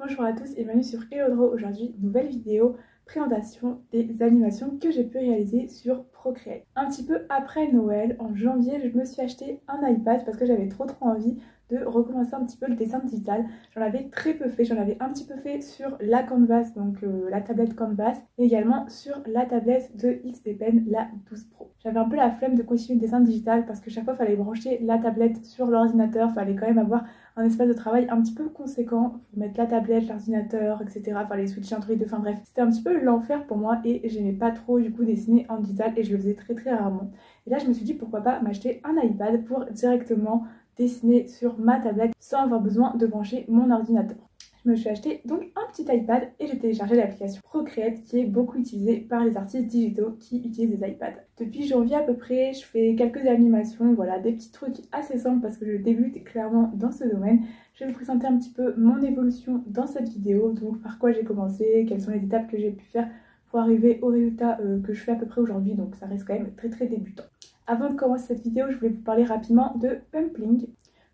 Bonjour à tous et bienvenue sur Hello. Aujourd'hui, nouvelle vidéo présentation des animations que j'ai pu réaliser sur Procreate. Un petit peu après Noël, en janvier, je me suis acheté un iPad parce que j'avais trop envie de recommencer un petit peu le dessin digital. J'en avais très peu fait, j'en avais un petit peu fait sur la Canvas, donc la tablette Canvas, et également sur la tablette de XP Pen, la 12 Pro. J'avais un peu la flemme de continuer le dessin digital parce que chaque fois il fallait brancher la tablette sur l'ordinateur, il fallait quand même avoir un espace de travail un petit peu conséquent pour mettre la tablette, l'ordinateur, etc. Enfin les switcher entre les deux, enfin bref, c'était un petit peu l'enfer pour moi et j'aimais pas trop du coup dessiner en digital et je le faisais très rarement. Et là je me suis dit pourquoi pas m'acheter un iPad pour directement dessiner sur ma tablette sans avoir besoin de brancher mon ordinateur. Je me suis acheté donc un petit iPad et j'ai téléchargé l'application Procreate qui est beaucoup utilisée par les artistes digitaux qui utilisent des iPads. Depuis janvier à peu près, je fais quelques animations, voilà, des petits trucs assez simples parce que je débute clairement dans ce domaine. Je vais vous présenter un petit peu mon évolution dans cette vidéo, donc par quoi j'ai commencé, quelles sont les étapes que j'ai pu faire pour arriver au résultat que je fais à peu près aujourd'hui, donc ça reste quand même très débutant. Avant de commencer cette vidéo, je voulais vous parler rapidement de Pumpling.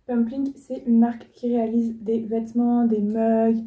Pumpling, c'est une marque qui réalise des vêtements, des mugs,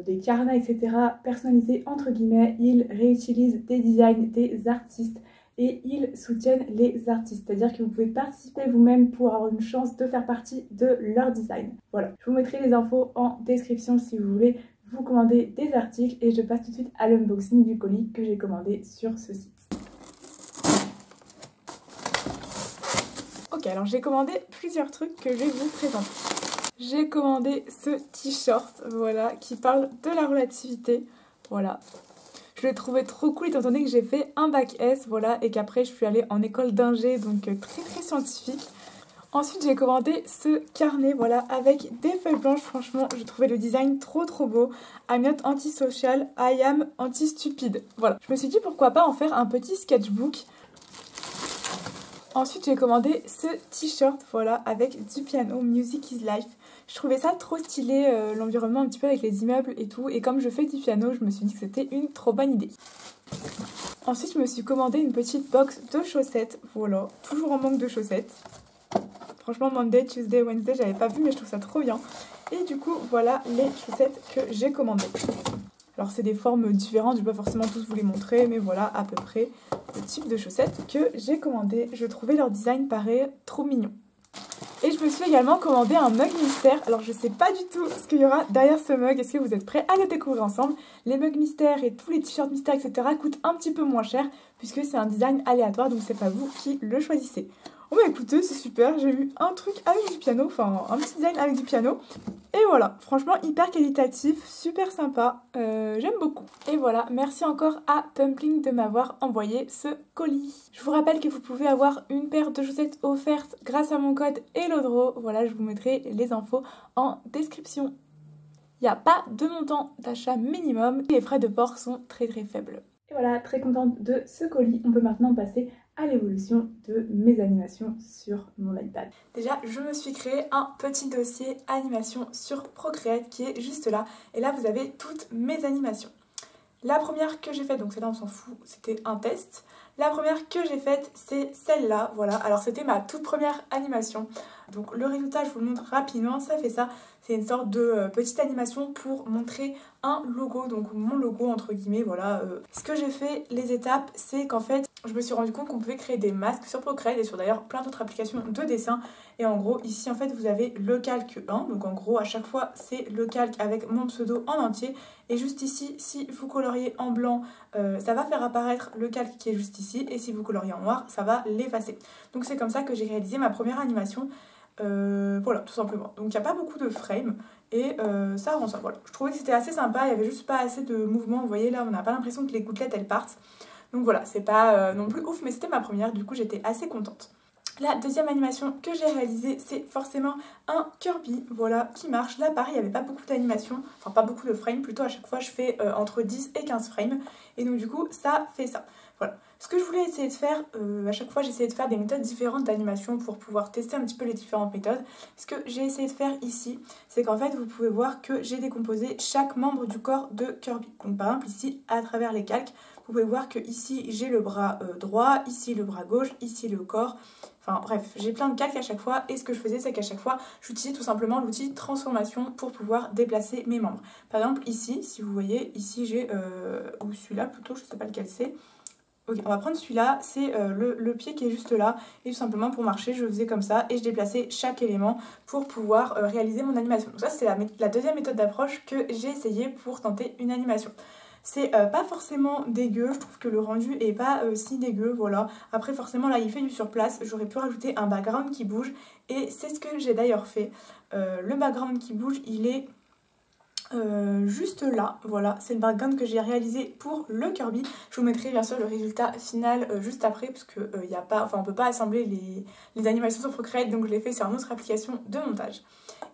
des carnets, etc. personnalisés entre guillemets. Ils réutilisent des designs des artistes et ils soutiennent les artistes. C'est-à-dire que vous pouvez participer vous-même pour avoir une chance de faire partie de leur design. Voilà, je vous mettrai les infos en description si vous voulez vous commander des articles et je passe tout de suite à l'unboxing du colis que j'ai commandé sur ce site. Ok, alors j'ai commandé plusieurs trucs que je vais vous présenter. J'ai commandé ce t-shirt, voilà, qui parle de la relativité, voilà. Je l'ai trouvé trop cool étant donné que j'ai fait un bac S, voilà, et qu'après je suis allée en école d'ingé, donc très scientifique. Ensuite j'ai commandé ce carnet, voilà, avec des feuilles blanches, franchement, je trouvais le design trop beau. I'm not anti-social, I am anti-stupide, voilà. Je me suis dit pourquoi pas en faire un petit sketchbook. Ensuite j'ai commandé ce t-shirt, voilà, avec du piano, Music is Life. Je trouvais ça trop stylé, l'environnement un petit peu avec les immeubles et tout. Et comme je fais du piano, je me suis dit que c'était une trop bonne idée. Ensuite je me suis commandé une petite box de chaussettes, voilà, toujours en manque de chaussettes. Franchement Monday, Tuesday, Wednesday, j'avais pas vu mais je trouve ça trop bien. Et du coup voilà les chaussettes que j'ai commandées. Alors c'est des formes différentes, je vais pas forcément tous vous les montrer, mais voilà à peu près le type de chaussettes que j'ai commandé. Je trouvais leur design paraît trop mignon. Et je me suis également commandé un mug mystère. Alors je sais pas du tout ce qu'il y aura derrière ce mug. Est-ce que vous êtes prêts à le découvrir ensemble? Les mugs mystères et tous les t-shirts mystères, etc. coûtent un petit peu moins cher puisque c'est un design aléatoire, donc c'est pas vous qui le choisissez. Oh bah écoutez, c'est super, j'ai eu un truc avec du piano, enfin un petit design avec du piano. Et voilà, franchement hyper qualitatif, super sympa, j'aime beaucoup. Et voilà, merci encore à Pumpling de m'avoir envoyé ce colis. Je vous rappelle que vous pouvez avoir une paire de chaussettes offertes grâce à mon code HELLODRO. Voilà, je vous mettrai les infos en description. Il n'y a pas de montant d'achat minimum et les frais de port sont très faibles. Et voilà, très contente de ce colis. On peut maintenant passer à l'évolution de mes animations sur mon iPad. Déjà, je me suis créé un petit dossier animation sur Procreate qui est juste là. Et là, vous avez toutes mes animations. La première que j'ai faite, donc celle-là on s'en fout, c'était un test. La première que j'ai faite, c'est celle-là, voilà. Alors c'était ma toute première animation. Donc le résultat, je vous le montre rapidement, ça fait ça. C'est une sorte de petite animation pour montrer un logo, donc mon logo entre guillemets, voilà. Ce que j'ai fait, les étapes, c'est qu'en fait, je me suis rendu compte qu'on pouvait créer des masques sur Procreate et sur d'ailleurs plein d'autres applications de dessin. Et en gros, ici en fait, vous avez le calque 1, donc en gros, à chaque fois, c'est le calque avec mon pseudo en entier. Et juste ici, si vous coloriez en blanc, ça va faire apparaître le calque qui est juste ici. Et si vous coloriez en noir, ça va l'effacer. Donc c'est comme ça que j'ai réalisé ma première animation. Voilà, tout simplement. Donc il n'y a pas beaucoup de frames et ça rend ça. Voilà. Je trouvais que c'était assez sympa, il n'y avait juste pas assez de mouvement. Vous voyez là, on n'a pas l'impression que les gouttelettes elles partent. Donc voilà, c'est pas non plus ouf, mais c'était ma première, du coup j'étais assez contente. La deuxième animation que j'ai réalisée, c'est forcément un Kirby, voilà, qui marche. Là, pareil, il n'y avait pas beaucoup d'animation, enfin pas beaucoup de frames, plutôt à chaque fois je fais entre 10 et 15 frames. Et donc du coup, ça fait ça. Voilà. Ce que je voulais essayer de faire, à chaque fois j'essayais de faire des méthodes différentes d'animation pour pouvoir tester un petit peu les différentes méthodes. Ce que j'ai essayé de faire ici, c'est qu'en fait vous pouvez voir que j'ai décomposé chaque membre du corps de Kirby. Donc par exemple ici, à travers les calques, vous pouvez voir que ici j'ai le bras droit, ici le bras gauche, ici le corps. Enfin bref, j'ai plein de calques à chaque fois et ce que je faisais c'est qu'à chaque fois j'utilisais tout simplement l'outil transformation pour pouvoir déplacer mes membres. Par exemple ici, si vous voyez, ici j'ai, ou celui-là plutôt, je sais pas lequel c'est. Ok, on va prendre celui-là, c'est le pied qui est juste là et tout simplement pour marcher je faisais comme ça et je déplaçais chaque élément pour pouvoir réaliser mon animation. Donc ça c'est la deuxième méthode d'approche que j'ai essayé pour tenter une animation. C'est pas forcément dégueu, je trouve que le rendu est pas si dégueu, voilà. Après forcément là il fait du surplace, j'aurais pu rajouter un background qui bouge et c'est ce que j'ai d'ailleurs fait. Le background qui bouge il est juste là, voilà, c'est le background que j'ai réalisé pour le Kirby. Je vous mettrai bien sûr le résultat final juste après parce que y a pas, on peut pas assembler les animations sur Procreate, donc je l'ai fait sur une autre application de montage.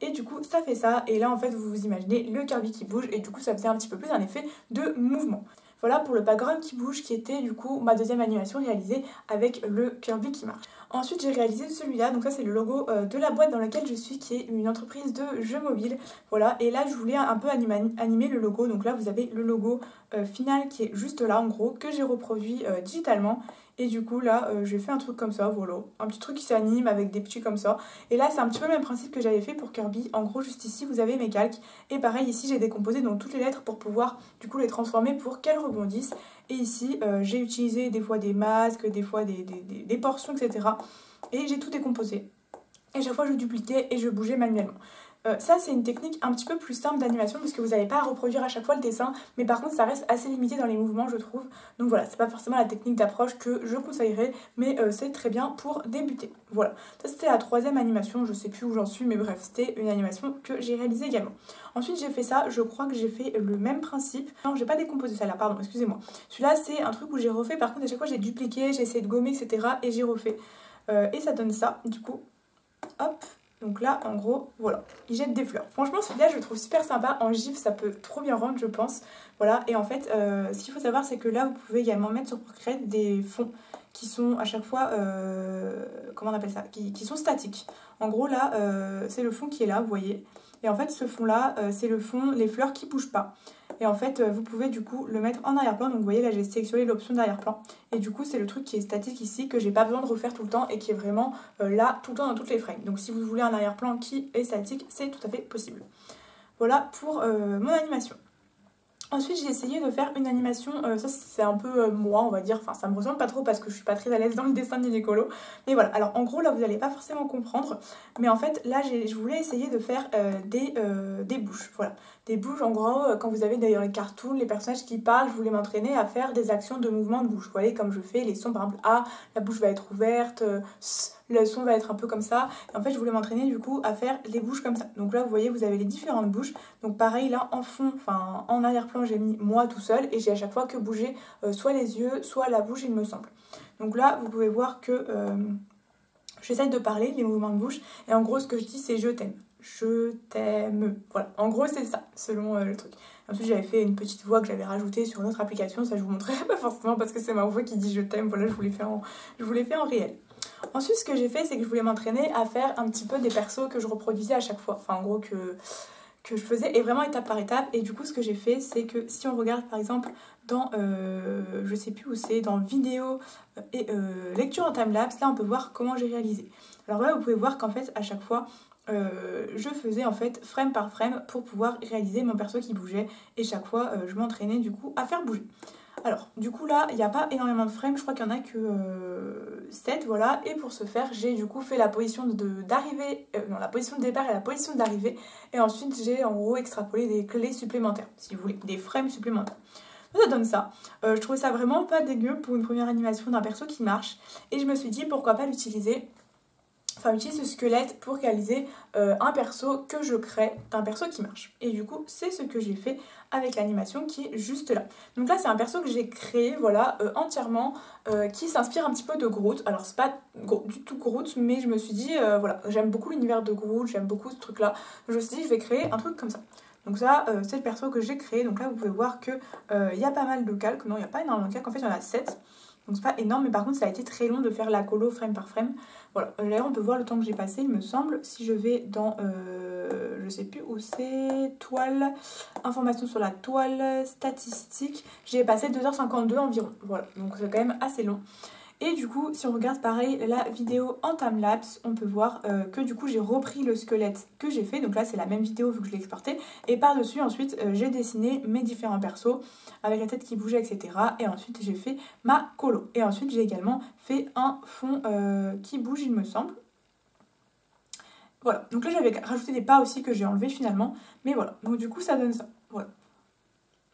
Et du coup ça fait ça, et là en fait vous vous imaginez le Kirby qui bouge et du coup ça faisait un petit peu plus un effet de mouvement. Voilà pour le background qui bouge qui était du coup ma deuxième animation réalisée avec le Kirby qui marche. Ensuite j'ai réalisé celui-là, donc ça c'est le logo de la boîte dans laquelle je suis qui est une entreprise de jeux mobiles. Voilà, et là je voulais un peu animer le logo, donc là vous avez le logo final qui est juste là en gros, que j'ai reproduit digitalement. Et du coup là j'ai fait un truc comme ça, voilà, un petit truc qui s'anime avec des petits comme ça. Et là c'est un petit peu le même principe que j'avais fait pour Kirby, en gros juste ici vous avez mes calques. Et pareil ici j'ai décomposé donc toutes les lettres pour pouvoir du coup les transformer pour qu'elles rebondissent. Et ici j'ai utilisé des fois des masques, des fois des portions etc. Et j'ai tout décomposé. Et chaque fois je dupliquais et je bougeais manuellement. Ça c'est une technique un petit peu plus simple d'animation parce que vous n'avez pas à reproduire à chaque fois le dessin, mais par contre ça reste assez limité dans les mouvements je trouve. Donc voilà, c'est pas forcément la technique d'approche que je conseillerais, mais c'est très bien pour débuter. Voilà, ça c'était la troisième animation, je sais plus où j'en suis, mais bref, c'était une animation que j'ai réalisée également. Ensuite j'ai fait ça, je crois que j'ai fait le même principe. Non, j'ai pas décomposé ça là, pardon, excusez-moi. Celui-là c'est un truc où j'ai refait, par contre à chaque fois j'ai dupliqué, j'ai essayé de gommer etc. et j'ai refait. Et ça donne ça, du coup, hop. Donc là, en gros, voilà, il jette des fleurs. Franchement, celui-là, je le trouve super sympa. En gif, ça peut trop bien rendre, je pense. Voilà, et en fait, ce qu'il faut savoir, c'est que là, vous pouvez également mettre sur Procreate des fonds qui sont à chaque fois, comment on appelle ça, qui sont statiques. En gros, là, c'est le fond qui est là, vous voyez. Et en fait, ce fond-là, c'est le fond, les fleurs qui bougent pas. Et en fait, vous pouvez du coup le mettre en arrière-plan. Donc vous voyez, là, j'ai sélectionné l'option d'arrière-plan. Et du coup, c'est le truc qui est statique ici, que j'ai pas besoin de refaire tout le temps et qui est vraiment là, tout le temps dans toutes les frames. Donc si vous voulez un arrière-plan qui est statique, c'est tout à fait possible. Voilà pour mon animation. Ensuite j'ai essayé de faire une animation, ça c'est un peu moi on va dire, enfin ça me ressemble pas trop parce que je suis pas très à l'aise dans le dessin ni l'écolo. Mais voilà, alors en gros là vous n'allez pas forcément comprendre, mais en fait là je voulais essayer de faire des bouches, voilà. Des bouches en gros, quand vous avez d'ailleurs les cartoons, les personnages qui parlent, je voulais m'entraîner à faire des actions de mouvement de bouche. Vous voyez comme je fais les sons par exemple, A, la bouche va être ouverte, le son va être un peu comme ça. Et en fait je voulais m'entraîner du coup à faire les bouches comme ça. Donc là vous voyez vous avez les différentes bouches. Donc pareil là en fond, enfin en arrière-plan j'ai mis moi tout seul et j'ai à chaque fois que bougé soit les yeux, soit la bouche il me semble. Donc là vous pouvez voir que j'essaye de parler les mouvements de bouche et en gros ce que je dis c'est je t'aime. Je t'aime. Voilà, en gros c'est ça selon le truc. Ensuite j'avais fait une petite voix que j'avais rajoutée sur une autre application, ça je vous montrerai pas forcément parce que c'est ma voix qui dit je t'aime, voilà je vous l'ai fait en réel. Ensuite ce que j'ai fait c'est que je voulais m'entraîner à faire un petit peu des persos que je reproduisais à chaque fois, enfin en gros que je faisais et vraiment étape par étape. Et du coup ce que j'ai fait c'est que si on regarde par exemple dans je sais plus où c'est, dans vidéo et lecture en timelapse, là on peut voir comment j'ai réalisé. Alors là vous pouvez voir qu'en fait à chaque fois je faisais en fait frame par frame pour pouvoir réaliser mon perso qui bougeait et chaque fois je m'entraînais du coup à faire bouger. Alors du coup là il n'y a pas énormément de frames, je crois qu'il n'y en a que 7 voilà, et pour ce faire j'ai du coup fait la position d'arrivée, non la position de départ et la position d'arrivée et ensuite j'ai en gros extrapolé des clés supplémentaires si vous voulez, des frames supplémentaires. Ça donne ça. Je trouvais ça vraiment pas dégueu pour une première animation d'un perso qui marche et je me suis dit pourquoi pas l'utiliser. Enfin, utiliser ce squelette pour réaliser un perso que je crée, d'un perso qui marche. Et du coup, c'est ce que j'ai fait avec l'animation qui est juste là. Donc là, c'est un perso que j'ai créé, voilà, entièrement, qui s'inspire un petit peu de Groot. Alors, c'est pas du tout Groot, mais je me suis dit, voilà, j'aime beaucoup l'univers de Groot, j'aime beaucoup ce truc-là. Donc je me suis dit, je vais créer un truc comme ça. Donc ça, c'est le perso que j'ai créé. Donc là, vous pouvez voir qu'il y a pas mal de calques. Non, il n'y a pas énormément de calques. En fait, il y en a 7. Donc c'est pas énorme, mais par contre ça a été très long de faire la colo frame par frame. Voilà, d'ailleurs on peut voir le temps que j'ai passé, il me semble. Si je vais dans, je sais plus où c'est, toile, information sur la toile, statistiques, j'ai passé 2h52 environ. Voilà, donc c'est quand même assez long. Et du coup, si on regarde pareil la vidéo en timelapse, on peut voir que du coup j'ai repris le squelette que j'ai fait. Donc là c'est la même vidéo vu que je l'ai exporté. Et par-dessus ensuite j'ai dessiné mes différents persos avec la tête qui bougeait, etc. Et ensuite j'ai fait ma colo. Et ensuite j'ai également fait un fond qui bouge il me semble. Voilà, donc là j'avais rajouté des pas aussi que j'ai enlevé finalement. Mais voilà, donc du coup ça donne ça. Voilà.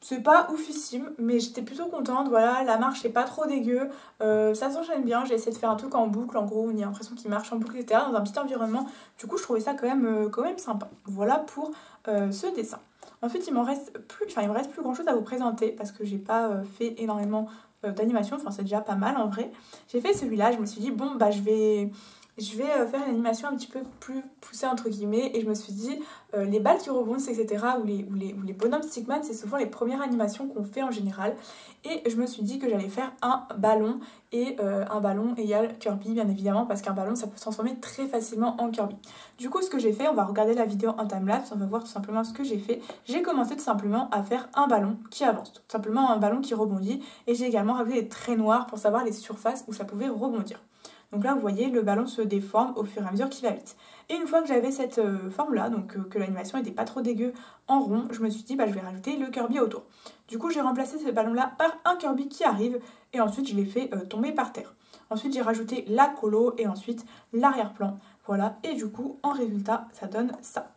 C'est pas oufissime, mais j'étais plutôt contente, voilà, la marche est pas trop dégueu, ça s'enchaîne bien, j'ai essayé de faire un truc en boucle, en gros, on a l'impression qu'il marche en boucle, etc., dans un petit environnement, du coup je trouvais ça quand même sympa. Voilà pour ce dessin. Ensuite il me reste plus grand chose à vous présenter, parce que j'ai pas fait énormément d'animation, enfin c'est déjà pas mal en vrai. J'ai fait celui-là, je me suis dit, bon bah je vais faire une animation un petit peu plus poussée entre guillemets et je me suis dit les balles qui rebondissent etc. ou les bonhommes stickman c'est souvent les premières animations qu'on fait en général et je me suis dit que j'allais faire un ballon et un ballon égale Kirby bien évidemment parce qu'un ballon ça peut se transformer très facilement en Kirby. Du coup ce que j'ai fait, on va regarder la vidéo en timelapse, on va voir tout simplement ce que j'ai fait. J'ai commencé tout simplement à faire un ballon qui avance, tout simplement un ballon qui rebondit et j'ai également rajouté des traits noirs pour savoir les surfaces où ça pouvait rebondir. Donc là, vous voyez, le ballon se déforme au fur et à mesure qu'il va vite. Et une fois que j'avais cette forme-là, donc que l'animation n'était pas trop dégueu en rond, je me suis dit, bah, je vais rajouter le Kirby autour. Du coup, j'ai remplacé ce ballon-là par un Kirby qui arrive, et ensuite, je l'ai fait tomber par terre. Ensuite, j'ai rajouté la colo, et ensuite, l'arrière-plan. Voilà, et du coup, en résultat, ça donne ça.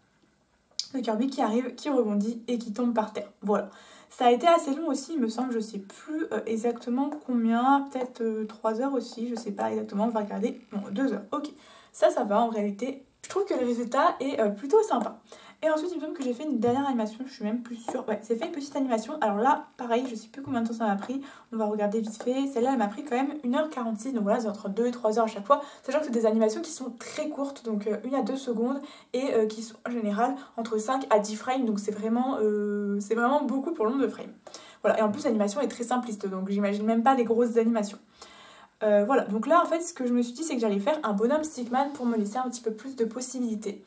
Le Kirby qui arrive, qui rebondit, et qui tombe par terre. Voilà. Ça a été assez long aussi, il me semble, je sais plus exactement combien, peut-être 3 heures aussi, je sais pas exactement, on va regarder, bon 2 heures, ok. Ça va en réalité, je trouve que le résultat est plutôt sympa. Et ensuite il me semble que j'ai fait une dernière animation, je suis même plus sûre, ouais, c'est fait une petite animation, alors là, pareil, je sais plus combien de temps ça m'a pris, on va regarder vite fait, celle-là elle m'a pris quand même 1h46, donc voilà, c'est entre 2 et 3 heures à chaque fois, sachant que c'est des animations qui sont très courtes, donc 1 à 2 secondes, et qui sont en général entre 5 à 10 frames, donc c'est vraiment beaucoup pour le nombre de frames. Voilà, et en plus l'animation est très simpliste, donc j'imagine même pas les grosses animations. Voilà, donc là en fait ce que je me suis dit c'est que j'allais faire un bonhomme stickman pour me laisser un petit peu plus de possibilités.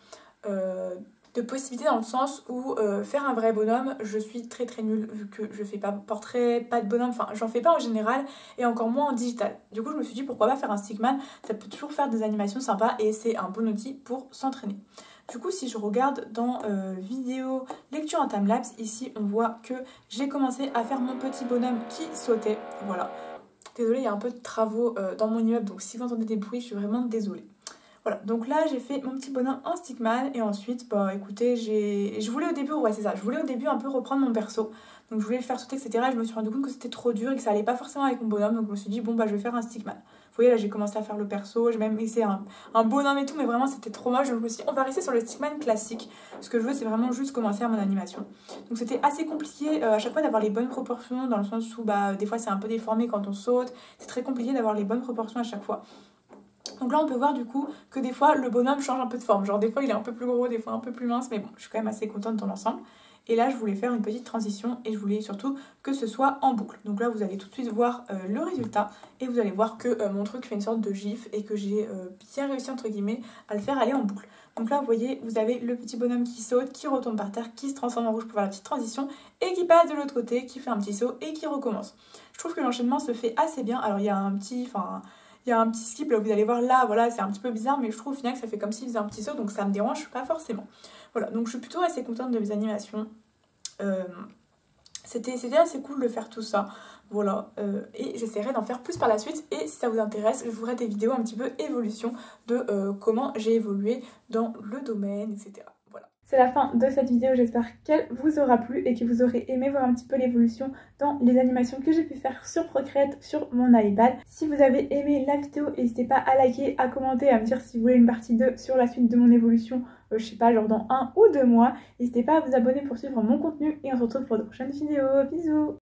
Dans le sens où faire un vrai bonhomme, je suis très nulle vu que je fais pas portrait, pas de bonhomme, enfin j'en fais pas en général et encore moins en digital. Du coup je me suis dit pourquoi pas faire un stickman, ça peut toujours faire des animations sympas et c'est un bon outil pour s'entraîner. Du coup si je regarde dans vidéo lecture en timelapse, ici on voit que j'ai commencé à faire mon petit bonhomme qui sautait, voilà. Désolée, il y a un peu de travaux dans mon immeuble donc si vous entendez des bruits je suis vraiment désolée. Voilà, donc là j'ai fait mon petit bonhomme en stickman et ensuite, bah écoutez, je voulais au début, ouais c'est ça, je voulais au début un peu reprendre mon perso. Donc je voulais le faire sauter, etc. Et je me suis rendu compte que c'était trop dur et que ça allait pas forcément avec mon bonhomme. Donc je me suis dit, bon bah je vais faire un stickman. Vous voyez là j'ai commencé à faire le perso, j'ai même essayé un bonhomme et tout, mais vraiment c'était trop moche. Donc je me suis dit, on va rester sur le stickman classique. Ce que je veux c'est vraiment juste commencer à mon animation. Donc c'était assez compliqué à chaque fois d'avoir les bonnes proportions, dans le sens où bah des fois c'est un peu déformé quand on saute. C'est très compliqué d'avoir les bonnes proportions à chaque fois. Donc là on peut voir du coup que des fois le bonhomme change un peu de forme, genre des fois il est un peu plus gros, des fois un peu plus mince, mais bon je suis quand même assez contente dans l'ensemble. Et là je voulais faire une petite transition et je voulais surtout que ce soit en boucle. Donc là vous allez tout de suite voir le résultat et vous allez voir que mon truc fait une sorte de gif et que j'ai bien réussi entre guillemets à le faire aller en boucle. Donc là vous voyez, vous avez le petit bonhomme qui saute, qui retombe par terre, qui se transforme en rouge pour faire la petite transition et qui passe de l'autre côté, qui fait un petit saut et qui recommence. Je trouve que l'enchaînement se fait assez bien. Alors il y a un petit skip là, vous allez voir là, voilà, c'est un petit peu bizarre, mais je trouve au final que ça fait comme s'il faisait un petit saut, donc ça me dérange pas forcément. Voilà, donc je suis plutôt assez contente de mes animations. C'était assez cool de faire tout ça, voilà, et j'essaierai d'en faire plus par la suite, et si ça vous intéresse, je vous ferai des vidéos un petit peu évolution de comment j'ai évolué dans le domaine, etc. Voilà. C'est la fin de cette vidéo, j'espère qu'elle vous aura plu et que vous aurez aimé voir un petit peu l'évolution dans les animations que j'ai pu faire sur Procreate, sur mon iPad. Si vous avez aimé la vidéo, n'hésitez pas à liker, à commenter, à me dire si vous voulez une partie 2 sur la suite de mon évolution, je sais pas, genre dans 1 ou 2 mois. N'hésitez pas à vous abonner pour suivre mon contenu et on se retrouve pour de prochaines vidéos. Bisous!